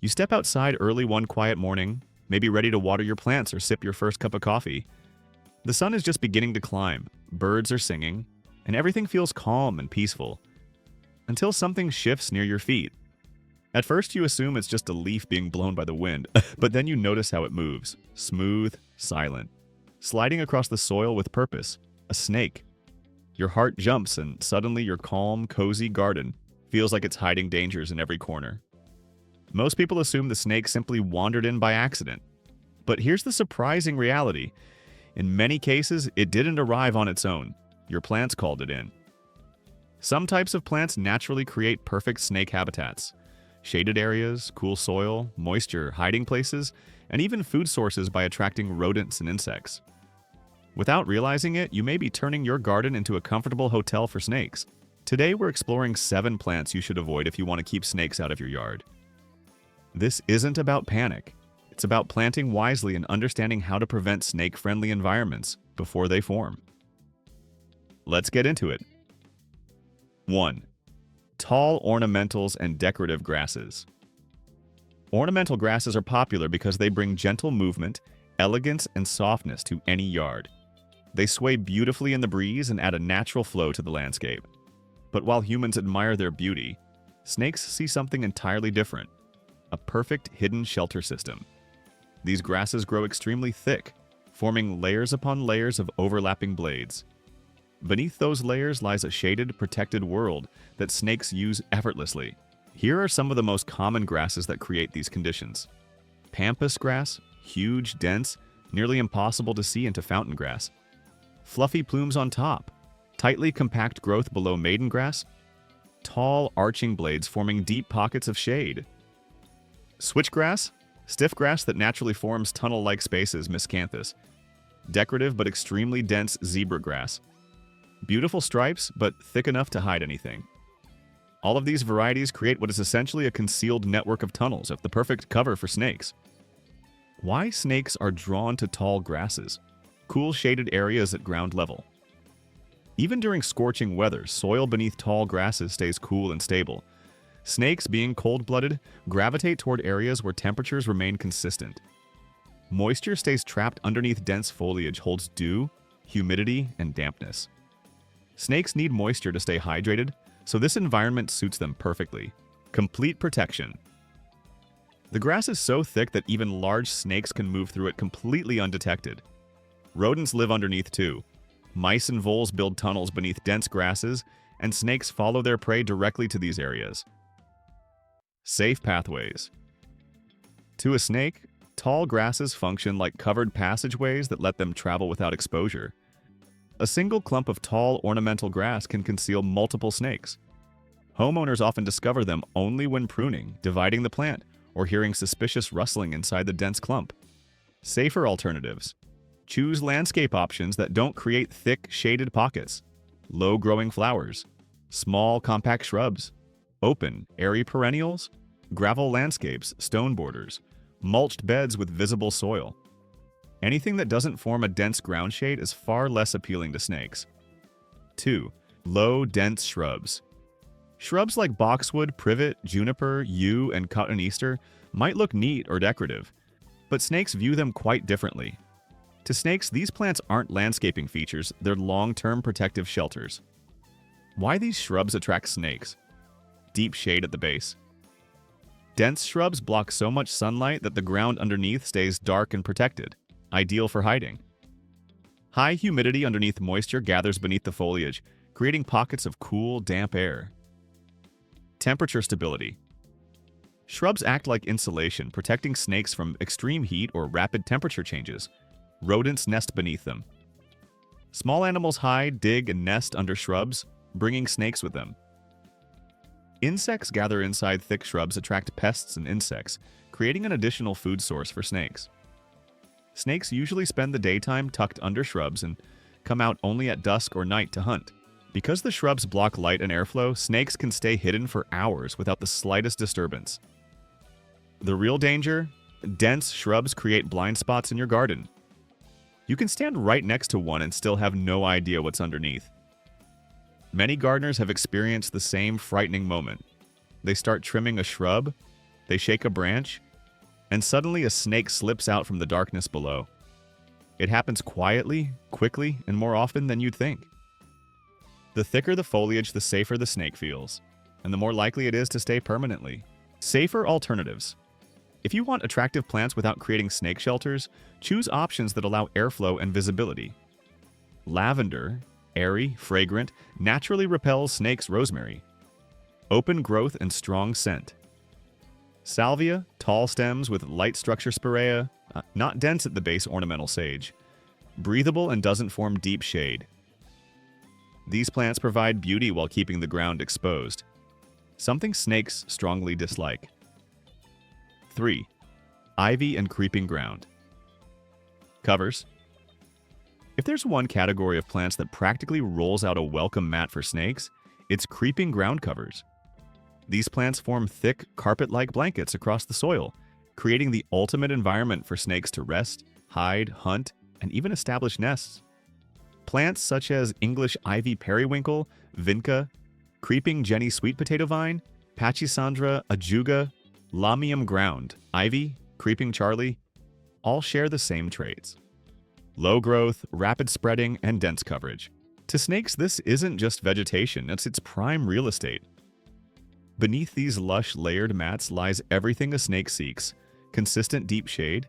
You step outside early one quiet morning, maybe ready to water your plants or sip your first cup of coffee. The sun is just beginning to climb, birds are singing, and everything feels calm and peaceful. Until something shifts near your feet. At first you assume it's just a leaf being blown by the wind, but then you notice how it moves, smooth, silent, sliding across the soil with purpose, a snake. Your heart jumps and suddenly your calm, cozy garden feels like it's hiding dangers in every corner. Most people assume the snake simply wandered in by accident. But here's the surprising reality. In many cases, it didn't arrive on its own. Your plants called it in. Some types of plants naturally create perfect snake habitats. Shaded areas, cool soil, moisture, hiding places, and even food sources by attracting rodents and insects. Without realizing it, you may be turning your garden into a comfortable hotel for snakes. Today, we're exploring 7 plants you should avoid if you want to keep snakes out of your yard. This isn't about panic. It's about planting wisely and understanding how to prevent snake-friendly environments before they form. Let's get into it. 1. Tall ornamentals and decorative grasses. Ornamental grasses are popular because they bring gentle movement, elegance, and softness to any yard. They sway beautifully in the breeze and add a natural flow to the landscape. But while humans admire their beauty, snakes see something entirely different. A perfect hidden shelter system. These grasses grow extremely thick, forming layers upon layers of overlapping blades. Beneath those layers lies a shaded, protected world that snakes use effortlessly. Here are some of the most common grasses that create these conditions. Pampas grass, huge, dense, nearly impossible to see into fountain grass. Fluffy plumes on top, tightly compact growth below maiden grass. Tall, arching blades forming deep pockets of shade. Switchgrass, stiff grass that naturally forms tunnel-like spaces, miscanthus. Decorative but extremely dense zebra grass. Beautiful stripes, but thick enough to hide anything. All of these varieties create what is essentially a concealed network of tunnels, the perfect cover for snakes. Why snakes are drawn to tall grasses? Cool shaded areas at ground level. Even during scorching weather, soil beneath tall grasses stays cool and stable. Snakes, being cold-blooded, gravitate toward areas where temperatures remain consistent. Moisture stays trapped underneath dense foliage, holds dew, humidity, and dampness. Snakes need moisture to stay hydrated, so this environment suits them perfectly. Complete protection. The grass is so thick that even large snakes can move through it completely undetected. Rodents live underneath too. Mice and voles build tunnels beneath dense grasses, and snakes follow their prey directly to these areas. Safe pathways. To a snake, tall grasses function like covered passageways that let them travel without exposure. A single clump of tall ornamental grass can conceal multiple snakes. Homeowners often discover them only when pruning, dividing the plant, or hearing suspicious rustling inside the dense clump. Safer alternatives. Choose landscape options that don't create thick, shaded pockets. Low-growing flowers. Small, compact shrubs. Open, airy perennials. Gravel landscapes, stone borders. Mulched beds with visible soil. Anything that doesn't form a dense ground shade is far less appealing to snakes. 2. Low, dense shrubs. Shrubs like boxwood, privet, juniper, yew, and cotoneaster might look neat or decorative, but snakes view them quite differently. To snakes, these plants aren't landscaping features, they're long-term protective shelters. Why these shrubs attract snakes? Deep shade at the base. Dense shrubs block so much sunlight that the ground underneath stays dark and protected, ideal for hiding. High humidity underneath moisture gathers beneath the foliage, creating pockets of cool, damp air. Temperature stability. Shrubs act like insulation, protecting snakes from extreme heat or rapid temperature changes. Rodents nest beneath them. Small animals hide, dig, and nest under shrubs, bringing snakes with them. Insects gather inside thick shrubs, attract pests and insects, creating an additional food source for snakes. Snakes usually spend the daytime tucked under shrubs and come out only at dusk or night to hunt. Because the shrubs block light and airflow, snakes can stay hidden for hours without the slightest disturbance. The real danger? Dense shrubs create blind spots in your garden. You can stand right next to one and still have no idea what's underneath. Many gardeners have experienced the same frightening moment. They start trimming a shrub, they shake a branch, and suddenly a snake slips out from the darkness below. It happens quietly, quickly, and more often than you'd think. The thicker the foliage, the safer the snake feels, and the more likely it is to stay permanently. Safer alternatives. If you want attractive plants without creating snake shelters, choose options that allow airflow and visibility. Lavender, airy, fragrant, naturally repels snakes. Rosemary, open growth and strong scent. Salvia, tall stems with light structure. Spirea, not dense at the base. Ornamental sage, breathable and doesn't form deep shade. These plants provide beauty while keeping the ground exposed, something snakes strongly dislike. 3. Ivy and creeping ground. Covers. If there's one category of plants that practically rolls out a welcome mat for snakes, it's creeping ground covers. These plants form thick, carpet-like blankets across the soil, creating the ultimate environment for snakes to rest, hide, hunt, and even establish nests. Plants such as English ivy periwinkle, vinca, creeping Jenny sweet potato vine, pachycandra ajuga, lamium ground, ivy, creeping Charlie, all share the same traits. Low growth, rapid spreading, and dense coverage. To snakes, this isn't just vegetation, it's its prime real estate. Beneath these lush, layered mats lies everything a snake seeks: consistent deep shade,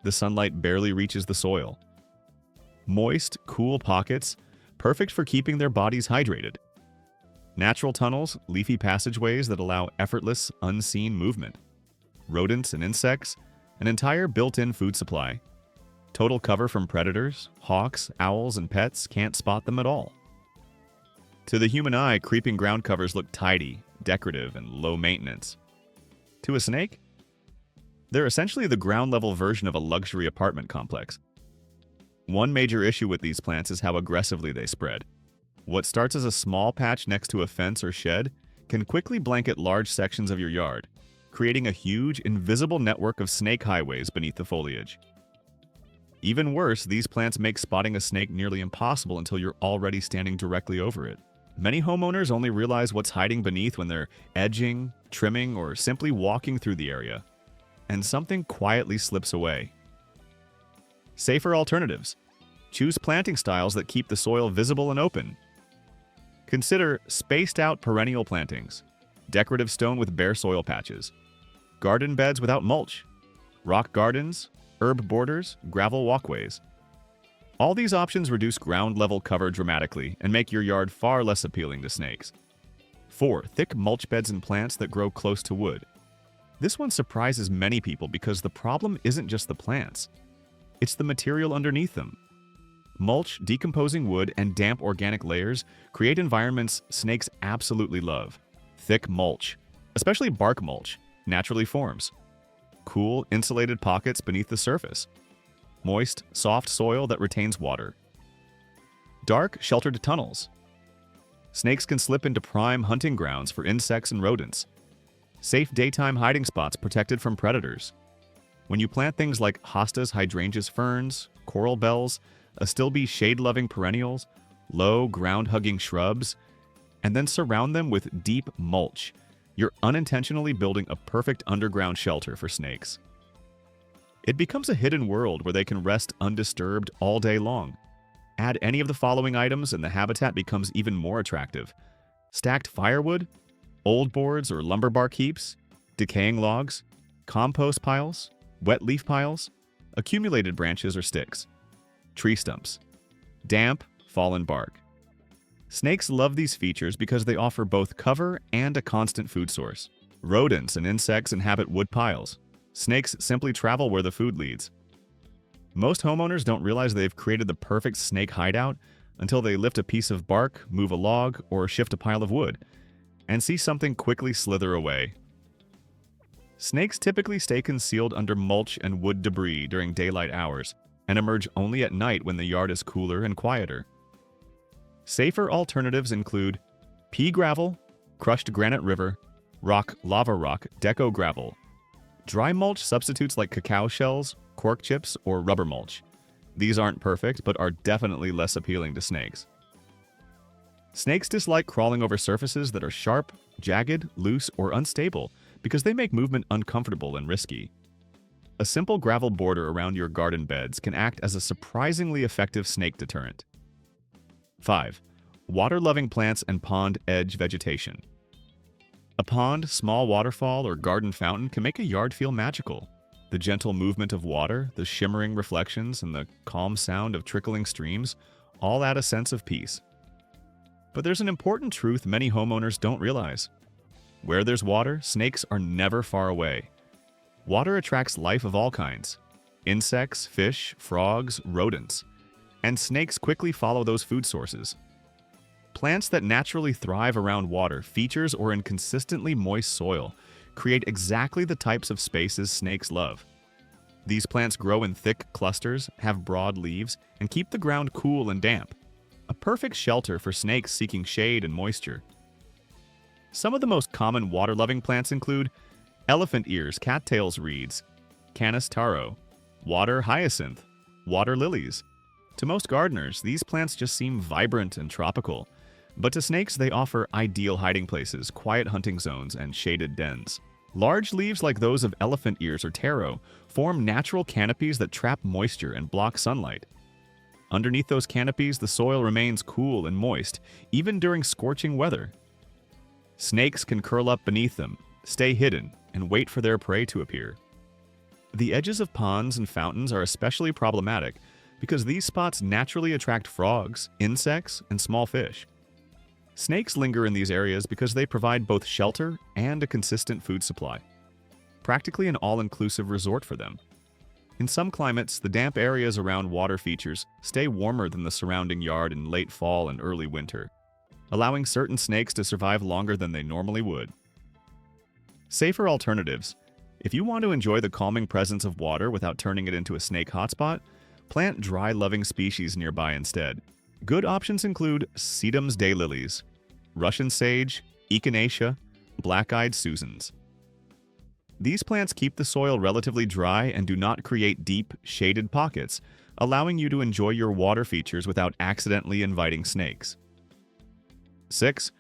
the sunlight barely reaches the soil. Moist, cool pockets, perfect for keeping their bodies hydrated. Natural tunnels, leafy passageways that allow effortless, unseen movement. Rodents and insects, an entire built-in food supply. Total cover from predators, hawks, owls, and pets can't spot them at all. To the human eye, creeping ground covers look tidy, decorative, and low maintenance. To a snake, they're essentially the ground-level version of a luxury apartment complex. One major issue with these plants is how aggressively they spread. What starts as a small patch next to a fence or shed can quickly blanket large sections of your yard, creating a huge, invisible network of snake highways beneath the foliage. Even worse, these plants make spotting a snake nearly impossible until you're already standing directly over it. Many homeowners only realize what's hiding beneath when they're edging, trimming, or simply walking through the area, and something quietly slips away. Safer alternatives. Choose planting styles that keep the soil visible and open. Consider spaced-out perennial plantings, decorative stone with bare soil patches, garden beds without mulch, rock gardens, herb borders, gravel walkways. All these options reduce ground-level cover dramatically and make your yard far less appealing to snakes. 4. Thick mulch beds and plants that grow close to wood. This one surprises many people because the problem isn't just the plants. It's the material underneath them. Mulch, decomposing wood, and damp organic layers create environments snakes absolutely love. Thick mulch, especially bark mulch, naturally forms. Cool, insulated pockets beneath the surface. Moist, soft soil that retains water. Dark, sheltered tunnels. Snakes can slip into prime hunting grounds for insects and rodents. Safe daytime hiding spots protected from predators. When you plant things like hostas, hydrangeas, ferns, coral bells, astilbe shade-loving perennials, low, ground-hugging shrubs, and then surround them with deep mulch, you're unintentionally building a perfect underground shelter for snakes. It becomes a hidden world where they can rest undisturbed all day long. Add any of the following items and the habitat becomes even more attractive. Stacked firewood, old boards or lumber bark heaps, decaying logs, compost piles, wet leaf piles, accumulated branches or sticks, tree stumps, damp, fallen bark. Snakes love these features because they offer both cover and a constant food source. Rodents and insects inhabit wood piles. Snakes simply travel where the food leads. Most homeowners don't realize they've created the perfect snake hideout until they lift a piece of bark, move a log, or shift a pile of wood, and see something quickly slither away. Snakes typically stay concealed under mulch and wood debris during daylight hours and emerge only at night when the yard is cooler and quieter. Safer alternatives include pea gravel, crushed granite river, lava rock, deco gravel. Dry mulch substitutes like cacao shells, cork chips, or rubber mulch. These aren't perfect, but are definitely less appealing to snakes. Snakes dislike crawling over surfaces that are sharp, jagged, loose, or unstable because they make movement uncomfortable and risky. A simple gravel border around your garden beds can act as a surprisingly effective snake deterrent. 5. Water-loving plants and pond edge vegetation. A pond, small waterfall, or garden fountain can make a yard feel magical. The gentle movement of water, the shimmering reflections, and the calm sound of trickling streams all add a sense of peace. But there's an important truth many homeowners don't realize. Where there's water, snakes are never far away. Water attracts life of all kinds: insects, fish, frogs, rodents. And snakes quickly follow those food sources. Plants that naturally thrive around water, features, or in consistently moist soil create exactly the types of spaces snakes love. These plants grow in thick clusters, have broad leaves, and keep the ground cool and damp. A perfect shelter for snakes seeking shade and moisture. Some of the most common water-loving plants include elephant ears, cattails reeds, canis taro, water hyacinth, water lilies. To most gardeners, these plants just seem vibrant and tropical, but to snakes they offer ideal hiding places, quiet hunting zones, and shaded dens. Large leaves like those of elephant ears or taro form natural canopies that trap moisture and block sunlight. Underneath those canopies, the soil remains cool and moist, even during scorching weather. Snakes can curl up beneath them, stay hidden, and wait for their prey to appear. The edges of ponds and fountains are especially problematic because these spots naturally attract frogs, insects, and small fish. Snakes linger in these areas because they provide both shelter and a consistent food supply. Practically an all-inclusive resort for them. In some climates, the damp areas around water features stay warmer than the surrounding yard in late fall and early winter, allowing certain snakes to survive longer than they normally would. Safer alternatives. If you want to enjoy the calming presence of water without turning it into a snake hotspot, plant dry-loving species nearby instead. Good options include sedum's daylilies, Russian sage, echinacea, black-eyed Susans. These plants keep the soil relatively dry and do not create deep, shaded pockets, allowing you to enjoy your water features without accidentally inviting snakes. 6.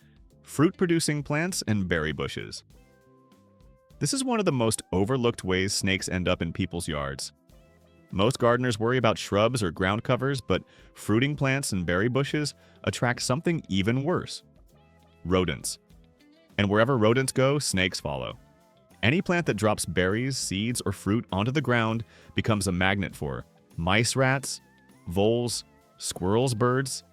Fruit-producing plants and berry bushes. This is one of the most overlooked ways snakes end up in people's yards. Most gardeners worry about shrubs or ground covers, but fruiting plants and berry bushes attract something even worse: rodents. And wherever rodents go, snakes follow. Any plant that drops berries, seeds, or fruit onto the ground becomes a magnet for mice, rats, voles, squirrels, birds.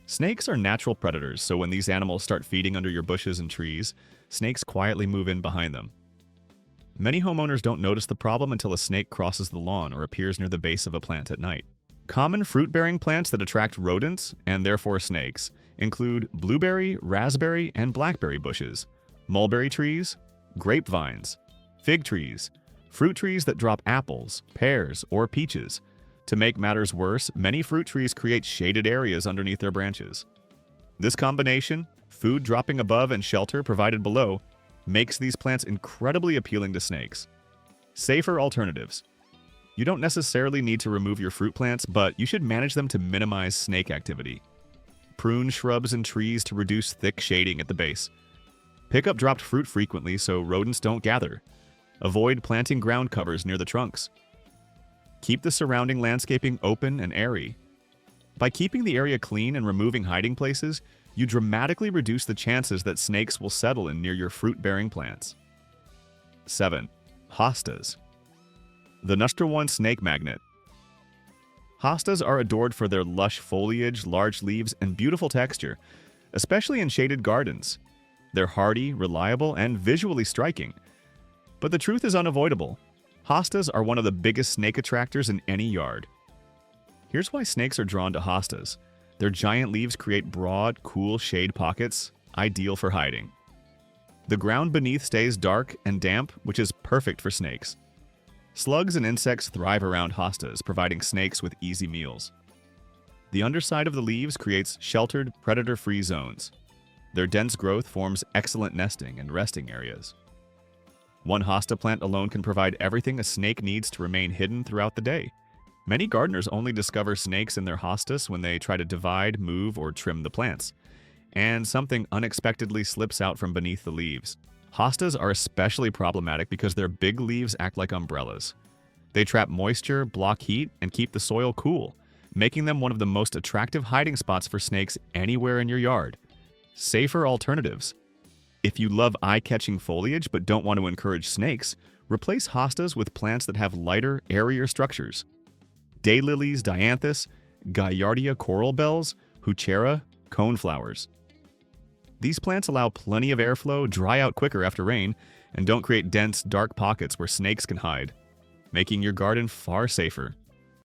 Snakes are natural predators, so when these animals start feeding under your bushes and trees, snakes quietly move in behind them. Many homeowners don't notice the problem until a snake crosses the lawn or appears near the base of a plant at night. Common fruit-bearing plants that attract rodents, and therefore snakes, include blueberry, raspberry, and blackberry bushes, mulberry trees, grapevines, fig trees, fruit trees that drop apples, pears, or peaches. To make matters worse, many fruit trees create shaded areas underneath their branches. This combination, food dropping above and shelter provided below, makes these plants incredibly appealing to snakes. Safer alternatives. You don't necessarily need to remove your fruit plants, but you should manage them to minimize snake activity. Prune shrubs and trees to reduce thick shading at the base. Pick up dropped fruit frequently so rodents don't gather. Avoid planting ground covers near the trunks. Keep the surrounding landscaping open and airy. By keeping the area clean and removing hiding places, you dramatically reduce the chances that snakes will settle in near your fruit-bearing plants. 7. Hostas. The #1 snake magnet. Hostas are adored for their lush foliage, large leaves, and beautiful texture, especially in shaded gardens. They're hardy, reliable, and visually striking. But the truth is unavoidable. Hostas are one of the biggest snake attractors in any yard. Here's why snakes are drawn to hostas. Their giant leaves create broad, cool shade pockets, ideal for hiding. The ground beneath stays dark and damp, which is perfect for snakes. Slugs and insects thrive around hostas, providing snakes with easy meals. The underside of the leaves creates sheltered, predator-free zones. Their dense growth forms excellent nesting and resting areas. One hosta plant alone can provide everything a snake needs to remain hidden throughout the day. Many gardeners only discover snakes in their hostas when they try to divide, move, or trim the plants, and something unexpectedly slips out from beneath the leaves. Hostas are especially problematic because their big leaves act like umbrellas. They trap moisture, block heat, and keep the soil cool, making them one of the most attractive hiding spots for snakes anywhere in your yard. Safer alternatives. If you love eye-catching foliage but don't want to encourage snakes, replace hostas with plants that have lighter, airier structures. Daylilies, dianthus, Gaillardia coral bells, Heuchera, coneflowers. These plants allow plenty of airflow, dry out quicker after rain, and don't create dense, dark pockets where snakes can hide, making your garden far safer.